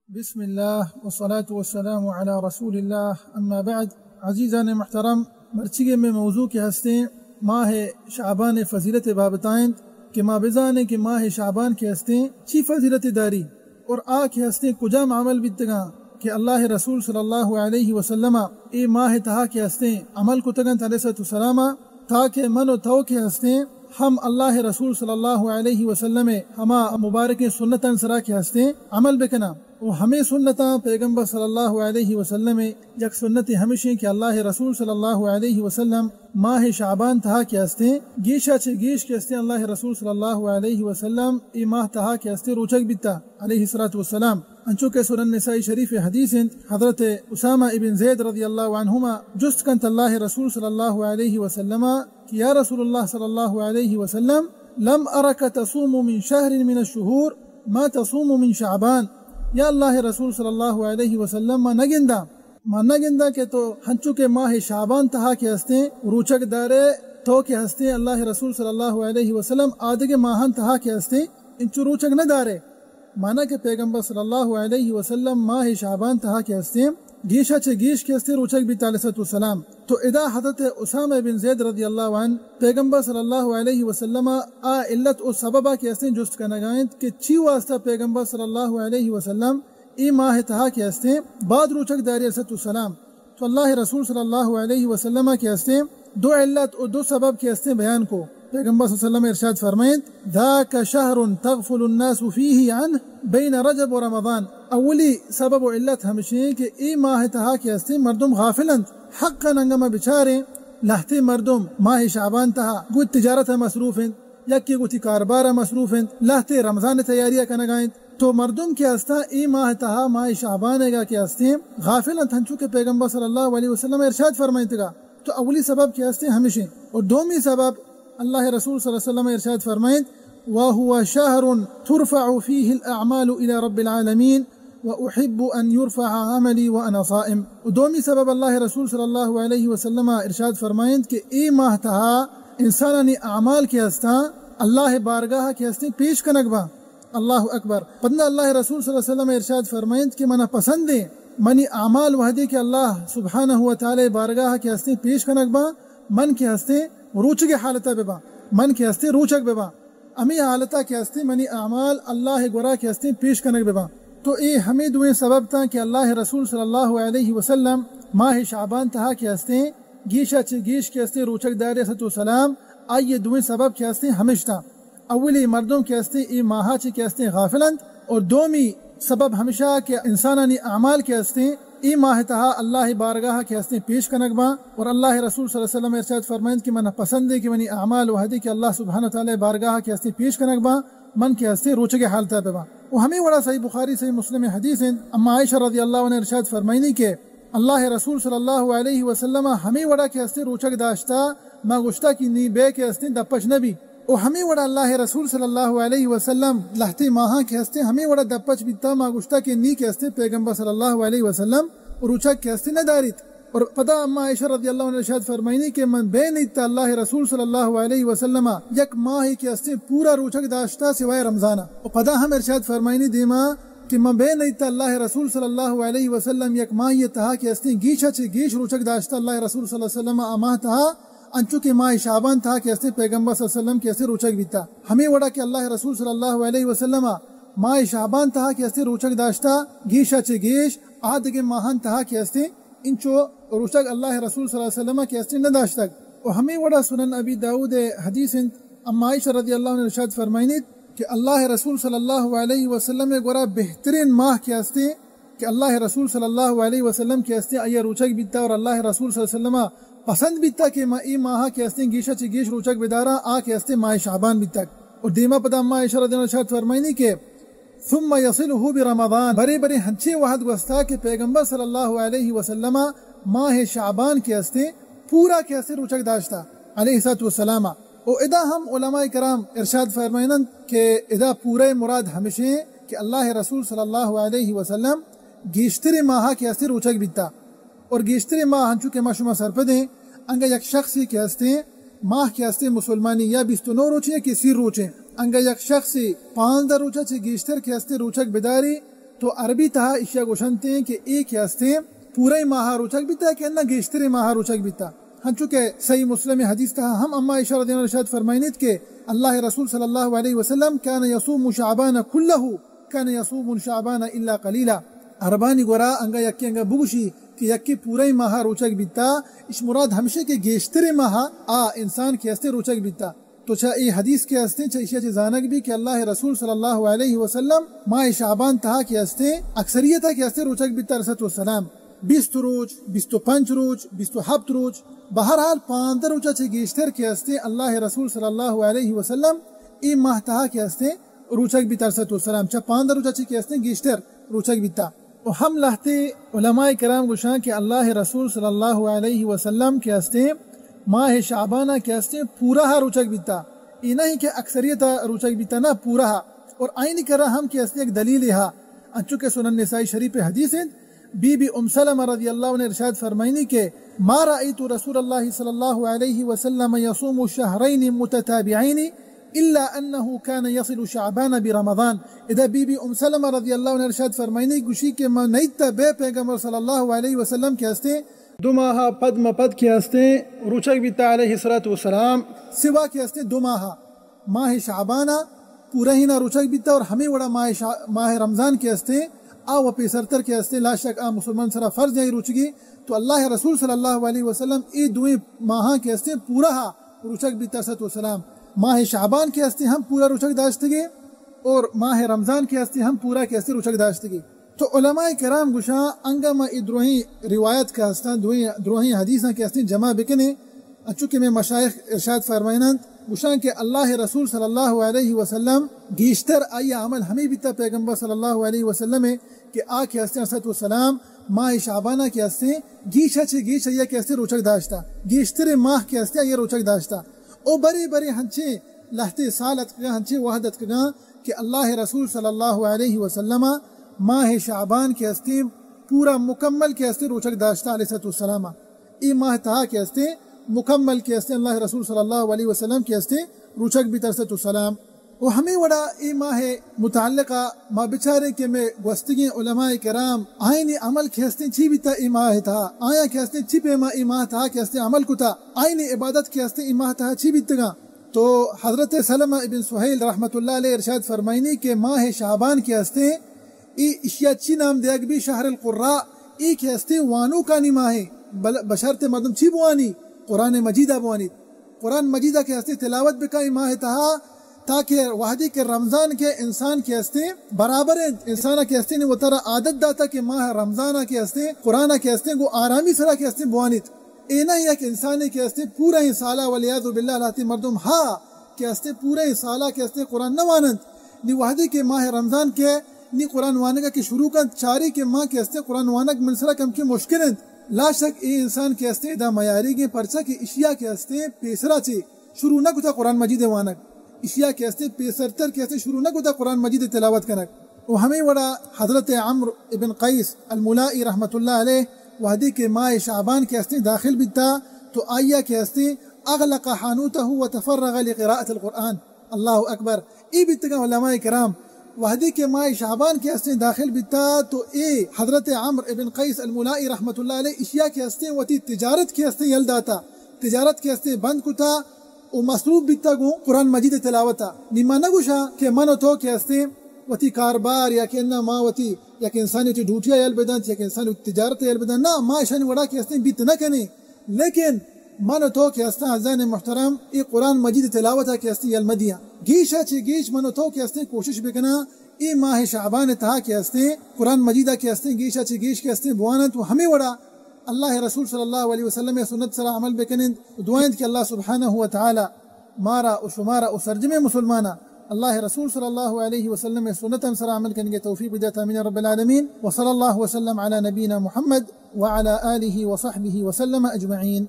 بسم الله والصلاة والسلام على رسول الله اما بعد. عزیزان محترم، مرچگے میں موضوع کے ہستے ماہ شعبان فضیلت بابتائیں کہ ما بزانے کہ ماہ شعبان کے ہستے چی فضیلت داری اور کے ہستے کجام عمل بیتگاں کہ اللہ رسول صلی اللہ علیہ وسلم اے ماہ تہا کے ہستے عمل کو تگن علیہ السلام تاکہ من و تو کے ہستے ہم اللہ رسول صلی اللہ علیہ وسلم ہما مبارک سنتاً سرا کے ہستے عمل بکنا وہ ہمیں سنتاں پیغمبر صلی اللہ علیہ وسلم یک سنت ہمیشہ کہ اللہ رسول صلی اللہ علیہ وسلم ماہ شعبان تہا کے ہستے گیشا چھ گیش کے ہستے اللہ رسول صلی اللہ علیہ وسلم ای ماہ تہا کے ہستے روچک بیتا علیہ السلام انچو کے سنن نسائی شریف حدیث حضرت اسامہ ابن زید رضی اللہ عنہما جست کنت اللہ رسول صلی اللہ علیہ وسلم کہ یا رسول اللہ صلی اللہ علیہ وسلم لم ارک تصوم من شہر من الشہور ما تصوم من شعبان. یا اللہ رسول صلی اللہ علیہ وسلم ما نگندہ کہ تو ہنچو کے ماہ شعبان تہا کے ہستے روچک دارے تو کے ہستے اللہ رسول صلی اللہ علیہ وسلم آدھے ماہن تہا کے ہستے انچو روچک نہ دارے مانا کہ پیغمبر صلی اللہ علیہ وسلم ماہ شعبان تہا کے ہستے گیشا چھ گیش کے ہستے روچک بھی علیہ السلام. تو ادا حضرت اسامہ بن زید رضی اللہ عنہ پیغمبر صلی اللہ علیہ وسلم علت و سببہ کے ہستے جست کا نگائند کہ چی واسطہ پیغمبر صلی اللہ علیہ وسلم ای ماہ تہا کے ہستے بعد روچک داری علیہ السلام. تو اللہ رسول صلی اللہ علیہ وسلم کے ہستے دو علت و دو سبب کے ہستے بیان کو پیغمبر صلی اللہ علیہ وسلم ارشاد فرمائیں ذاک شہر تغفل الناس فیہ عنہ بین رجب و رمضان. اولی سبب و علت ہمشہ کہ ای ماہ تہا کے ہستے مردم غافلند حقا ننگم بچارے لہتے مردم ماہ شعبان تہا گوت تجارت مصروف ہیں یکی گوتی کاربار مصروف ہیں لہتے رمضان تیاریہ کنگائیں تو مردم کے ہستا ای ماہ تہا ماہ شعبان گا کے ہستے غافلند ہنچو کے پیغمبر صلی اللہ علیہ وسلم ارشاد فرمائیں گا. تو اولی سبب کے ہستے ہمشہ اور دومی سبب اللہ رسول صلی اللہ علیہ وسلم ارشاد فرمائیں وَهُوَ شَهْرٌ تُرْفَعُ فِيهِ الْأَعْمَالُ إِلَى رَبِّ الْعَالَمِينَ وَأُحِبُّ أَنْ يُرْفَعَ عَمَلِي وَأَنَا صَائِمٌ. دومی سبب اللہ رسول صلی اللہ علیہ وسلم ارشاد فرمائیں کہ ای ماہ تہا انسانانی اعمال کے ہستا اللہ بارگاہ کے ہستے پیش کنک با. اللہ اکبر. پندہ اللہ رسول صلی اللہ علیہ وسلم ارشاد فرمائیں کہ منا پسند ہے منی اعمال وحدی کہ اللہ سبحانہ وتعالی بارگاہ کے ہستے پیش کنک با من کے ہستے روچک حالتہ ببا من کے ہستے روچک ببا امی حالتہ کے ہستے منی اعمال اللہ گورا کے ہستے پیش کنک ببا. تو اے ہمیں دوئیں سبب تھا کہ اللہ رسول صلی اللہ علیہ وسلم ماہ شعبان تہا کے ہستے گیشا چھ گیش کے ہستے روچک داری صلی اللہ علیہ وسلم آئیے دوئیں سبب کے ہستے ہمیشہ اولی مردوں کے ہستے ای ماہا چھ کے ہستے غافلند اور دومی سبب ہمیشہ کہ انسانانی اعمال کے ہستے ای ماہ تہا اللہ بارگاہ کے ہستے پیش کنک با اور اللہ رسول صلی اللہ علیہ وسلم ارشاد فرمائیں کہ من پسند ہے کہ منی اعمال وحدی کہ اللہ سبحانہ تعالی بارگاہ کے ہستے پیش کنک با من کے ہستے روچک حالتہ ببا. وہ ہمیں وڑا صحیح بخاری صحیح مسلم حدیث ہیں اما عائشہ رضی اللہ عنہ ارشاد فرمائنی کہ اللہ رسول صلی اللہ علیہ وسلم ہمیں وڑا کے ہستے روچک داشتا ما گشتا کی نی بے کے ہستے دپچ نبی اور ہمیں وڑا اللہ رسول صلی اللہ علیہ وسلم لہتے ماہاں کے ہستے ہمیں وڑا دپچ بیتا ما گشتا کے نی کے ہستے پیغمبر صلی اللہ علیہ وسلم روچک کے ہستے نہ داریت. اور پتہ اما عائشہ رضی اللہ عنہ ارشاد فرمائنی کہ من بے نیتا اللہ رسول صلی اللہ علیہ وسلم یک ماہ کے ہستے پورا روچک داشتا سوائے رمضانہ. اور پتہ ہم ارشاد فرمائنی دیما کہ من بے نیتا اللہ رسول صلی اللہ علیہ وسلم یک ماہ یہ تہا کے ہستے گیشا چھ گیش روچک داشتا اللہ رسول صلی اللہ علیہ وسلم ماہ تہا انچو کے ماہ شعبان تھا کہ ہستے پیغمبر صلی اللہ علیہ وسلم کے ہستے روچک بیتا. ہمیں وڑا کہ اللہ رسول صلی اللہ علیہ وسلم ماہ شعبان تہا کہ ہستے روچک داشتا گیشا چھ گیش آدھے ماہن تہا کہ ہستے انچو روچک اللہ رسول صلی اللہ علیہ وسلم کے ہستے نہ داشتک. اور ہمیں وڑا سنن ابی داؤد حدیث اما عائشہ رضی اللہ عنہ ارشاد فرمائنی کہ اللہ رسول صلی اللہ علیہ وسلم گورا بہترین ماہ کے ہستے کہ اللہ رسول صلی اللہ علیہ وسلم کے ہستے آیا روچک بیتا اور اللہ رسول صلی اللہ علیہ وسلم پسند بیتا کہ ای ماہ کے ہستے گیشا چھ گیش روچک بدارا آ کے ہستے ماہ شعبان بیتا. اور دیما پتہ اما عائشہ رضی اللہ عنہ ارشاد فرمائنی کہ ثم يصله برمضان بڑے بڑے ہنچے وحد گستا کہ پیغمبر صلی اللہ علیہ وسلم ماہ شعبان کے ہستے پورا کے ہستے روچک داشتا علیہ السلام. اور ادا ہم علماء کرام ارشاد فرمائنن کہ ادا پورے مراد ہمیشہ کہ اللہ رسول صلی اللہ علیہ وسلم گیشتر ماہ کے ہستے روچک بیتا. اور گیشتر ماہ ہنچو کے ماشما سرپدیں انگا یک شخصی کے ہستے ماہ کے ہستے مسلمانی یا 29 روچے یا کسی روچے انگا یک شخصی 15 روچہ چھ گیشتر کے ہستے روچک بداری تو عربی تہا اشیا گوشنتے کہ ایک ہستے پورے ماہا روچک بیتا کہ انہ گیشتر ماہا روچک بیتا ہنچو کہ صحیح مسلم حدیث تہا ہم اما عائشہ رضی اللہ عنہا ارشاد فرمائنیت کہ اللہ رسول صلی اللہ علیہ وسلم کان یصوم شعبان کلہ کان یصوم شعبان الا قلیلا عربانی گورا انگا یکی انگا بگوشی کہ یکی پورے ماہا روچک بیتا اس مراد ہمشہ کے گیشتر ماہا انسان کے ہستے روچک بیتا تو چاہ ای حدیث کے ہستے چاہ اشیاء چاہ زانک بھی کہ اللہ رسول صلی اللہ علیہ وسلم ماہ شعبان تہا کے ہستے اکثریتا کے ہستے روچک بیتا رسول والسلام 20 روز 25 روز 27 روز بہرحال 15 روچا چاہ گیشتر کے ہستے اللہ رسول صلی اللہ علیہ وسلم ای ماہ تہا کے ہستے روچک بیتا رسول والسلام چاہ 15 روچا چاہ کے ہستے گیشتر روچک بیتا و ہم لہتے علماء کرام گوشاں کہ اللہ رسول صلی اللہ علیہ وسلم کے ہستے ماہ شعبانہ کے ہستے پورا روچک بیتا یہ نہیں کہ اکثریتا روچک بیتا نہ پورا اور آئینی کرا ہم کے ہستے ایک دلیل ہے انچو کہ سنن نسائی شریف حدیث ہے بی بی ام سلمہ رضی اللہ عنہ ارشاد فرمائنی کہ ما رأیت رسول اللہ صلی اللہ علیہ وسلم یصوم شہرین متتابعین الا انه كان يصل شعبان برمضان اذا بی بی ام سلمہ رضی اللہ عنہ ارشاد فرمائنی گوشی کہ میں نیتا بے پیغمبر صلی اللہ علیہ وسلم کے ہستے دو ماہا پد مپد کے ہستے روچک بیتا علیہ السلام سوا کے ہستے دو ماہ شعبانہ پورا ہی نہ روچک بیتا اور ہمیں وڑا ماہ رمضان کے ہستے و پیسرتر کے ہستے لا شک مسلمان سرا فرض جائیں روچگی تو اللہ رسول صلی اللہ علیہ وسلم ای دوئیں ماہاں کے ہستے پورا روچک بیتا صلی اللہ علیہ وسلم ماہ شعبان کے ہستے ہم پورا روچک داشتگی اور ماہ رمضان کے ہستے ہم پورا کے ہستے روچک داشتگی تو علماء کرام گوشاں انگا ما ادروہی روایت کا ہستا دروہی حدیثاں کے ہستے جمع بکنے چونکہ میں مشایخ ارشاد فرمائنند گوشاں کہ اللہ رسول صلی اللہ علیہ وسلم گیشتر آئی عمل ہمیں بیتا پیغمبر صلی اللہ علیہ وسلم کہ آ کے ہستے صلی اللہ علیہ وسلم ماہ شعبانہ کے ہستے گیشہ چھے گیشہ یہ کے ہستے روچک داشتا گیشتر ماہ کے ہستے یہ روچک داشتا او بڑے بڑے ہنچے لہتے سالت کا ہنچے وحدت کا کہ اللہ رسول صلی اللہ علیہ وسلم ماہ شعبان کے ہستے پورا مکمل کے ہستے روچک داشتا علیہ السلام ای ماہ تہا کے ہستے مکمل کے ہستے اللہ رسول صلی اللہ علیہ وسلم کے ہستے روچک بھی ترسط السلام و ہمیں وڑا ای ماہ متعلقہ ما بچارے کہ میں گوستگی علماء کرام آئینی عمل کے ہستے چھی بھی تا ای ماہ تھا آیا کے ہستے چھی پہ ای ماہ تھا کے ہستے عمل کو تھا آئینی عبادت کے ہستے ای ماہ تھا چھی بھی تگا تو حضرت سلمہ ابن سہیل رحمت اللہ علیہ ارشاد فرمائنی کہ ماہ شعبان کے ہستے ای اشیاء چی نام دیگ بھی شہر القراء ای کے ہستے وانو کانی ماہ بشرت مردم چھی بوانی قرآن مجیدہ بوانی قرآن مجیدہ کے ہستے تلاوت بکائی ماہ تہا تاکہ وحدی کے رمضان کے انسان کے ہستے برابر انسان کے ہستے نے وہ طرح عادت داتا کہ ماہ رمضان کے ہستے قرآن کے ہستے کو آرامی سرا کے ہستے بوانیت اینا ہی کہ انسان کے ہستے پورا ہی سالہ ولیعذ باللہ لاتی مردم کے ہستے پورا ہی سالہ کے ہستے قرآن نہ وانند نی وحدی کے ماہ رمضان کے نی قرآن وانگا کی شروع کا چاری کے ماہ کے ہستے قرآن وانگ منسرہ کم کی مشکل لا شک ای انسان کے ہستے دا معیاری کے پرچہ کی اشیاء کے ہستے پیسرا چے شروع نہ کتا قرآن مجید وانک اشیاء کے ہستے پیسرتر کے ہستے شروع نہ کتا قرآن مجید تلاوت کنک و ہمیں وڑا حضرت عمرو ابن قیس الملائی رحمت اللہ علیہ وحدی کے ماہ شعبان کے ہستے داخل بیتا تو آئیہ کے ہستے اغلق حانوتہ وتفرغ لقراءة القرآن اللہ اکبر ای بیتگا علماء کرام وحدی کے ماہ شعبان کے ہستے داخل بیتا تو اے حضرت عمرو ابن قیس الملائی رحمت اللہ علیہ اشیاء کے ہستے وتی تجارت کے ہستے یلداتا تجارت کے ہستے بند کتا و مصروف بیتا گو قرآن مجید تلاوتا نیما نگوشا کہ منو تو کے ہستے وتی کاربار یا کہ انہ ما وتی یا کہ انسانی وتی ڈھوٹیا یل بدن یا کہ انسانی تجارت یل بدن نا ما شانی وڑا کے ہستے بیت نہ کنے لیکن منو تو کے ہستا عزیزان محترم ای قرآن مجید تلاوتا کے ہستے یل مدیا گیشا چی گیش منو تو کے ہستے کوشش بکنا ای ماہ شعبان تہا کے ہستے قرآن مجیدہ کے ہستے گیشا چی گیش کے ہستے بوانت و ہمیں وڑا اللہ رسول صلی اللہ علیہ وسلم سنت سرا عمل بکنند دعائند کہ اللہ سبحانہ و تعالی مارا و شمارا و سرجم مسلمانا اللہ رسول صلی اللہ علیہ وسلم سنت سرا عمل کنگے توفیق بداتا من رب العالمین و صلی اللہ وسلم علی نبینا محمد وعلى آلہ وصحبہ وسلم اجمعین.